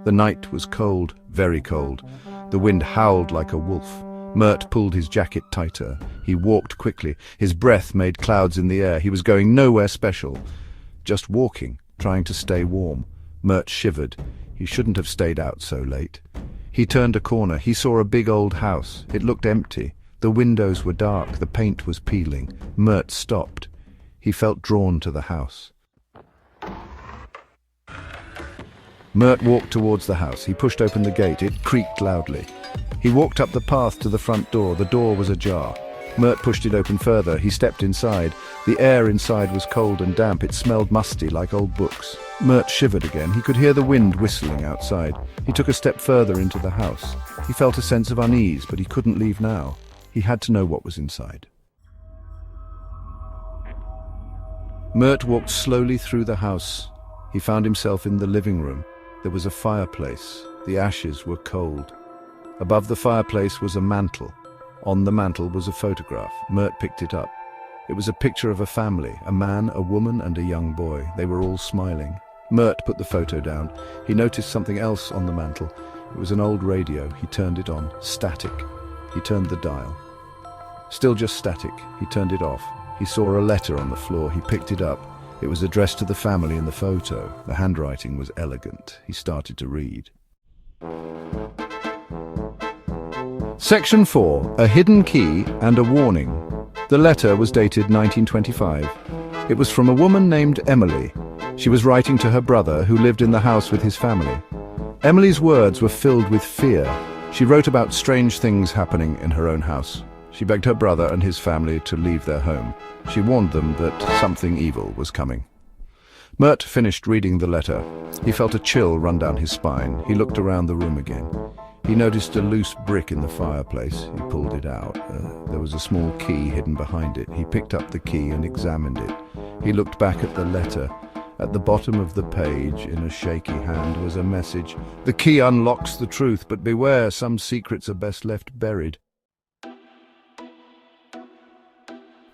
The night was cold, very cold. The wind howled like a wolf. Mert pulled his jacket tighter. He walked quickly. His breath made clouds in the air. He was going nowhere special. Just walking, trying to stay warm. Mert shivered. He shouldn't have stayed out so late. He turned a corner. He saw a big old house. It looked empty. The windows were dark. The paint was peeling. Mert stopped. He felt drawn to the house. Mert walked towards the house. He pushed open the gate. It creaked loudly. He walked up the path to the front door. The door was ajar. Mert pushed it open further. He stepped inside. The air inside was cold and damp. It smelled musty like old books. Mert shivered again. He could hear the wind whistling outside. He took a step further into the house. He felt a sense of unease, but he couldn't leave now. He had to know what was inside. Mert walked slowly through the house. He found himself in the living room. There was a fireplace. The ashes were cold. Above the fireplace was a mantel. On the mantel was a photograph. Mert picked it up. It was a picture of a family, a man, a woman, and a young boy. They were all smiling. Mert put the photo down. He noticed something else on the mantel. It was an old radio. He turned it on. Static. He turned the dial. Still just static. He turned it off. He saw a letter on the floor. He picked it up. It was addressed to the family in the photo. The handwriting was elegant. He started to read. Section 4. A hidden key and a warning. The letter was dated 1925. It was from a woman named Emily. She was writing to her brother, who lived in the house with his family. Emily's words were filled with fear. She wrote about strange things happening in her own house. She begged her brother and his family to leave their home. She warned them that something evil was coming. Mert finished reading the letter. He felt a chill run down his spine. He looked around the room again. He noticed a loose brick in the fireplace. He pulled it out. There was a small key hidden behind it. He picked up the key and examined it. He looked back at the letter. At the bottom of the page, in a shaky hand, was a message. The key unlocks the truth, but beware, some secrets are best left buried.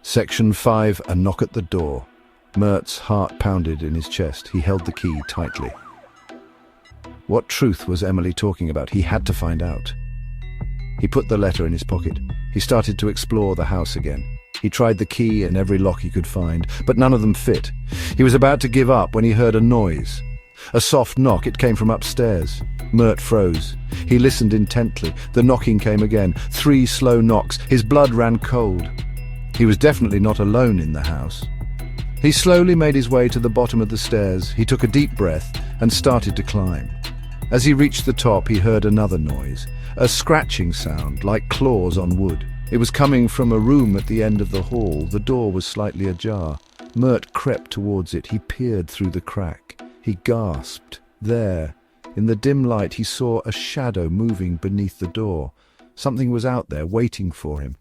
Section 5. A knock at the door. Mert's heart pounded in his chest. He held the key tightly. What truth was Emily talking about? He had to find out. He put the letter in his pocket. He started to explore the house again. He tried the key in every lock he could find, but none of them fit. He was about to give up when he heard a noise. A soft knock. It came from upstairs. Mert froze. He listened intently. The knocking came again. 3 slow knocks. His blood ran cold. He was definitely not alone in the house. He slowly made his way to the bottom of the stairs. He took a deep breath and started to climb. As he reached the top, he heard another noise, a scratching sound like claws on wood. It was coming from a room at the end of the hall. The door was slightly ajar. Mert crept towards it. He peered through the crack. He gasped. There, in the dim light, he saw a shadow moving beneath the door. Something was out there, waiting for him.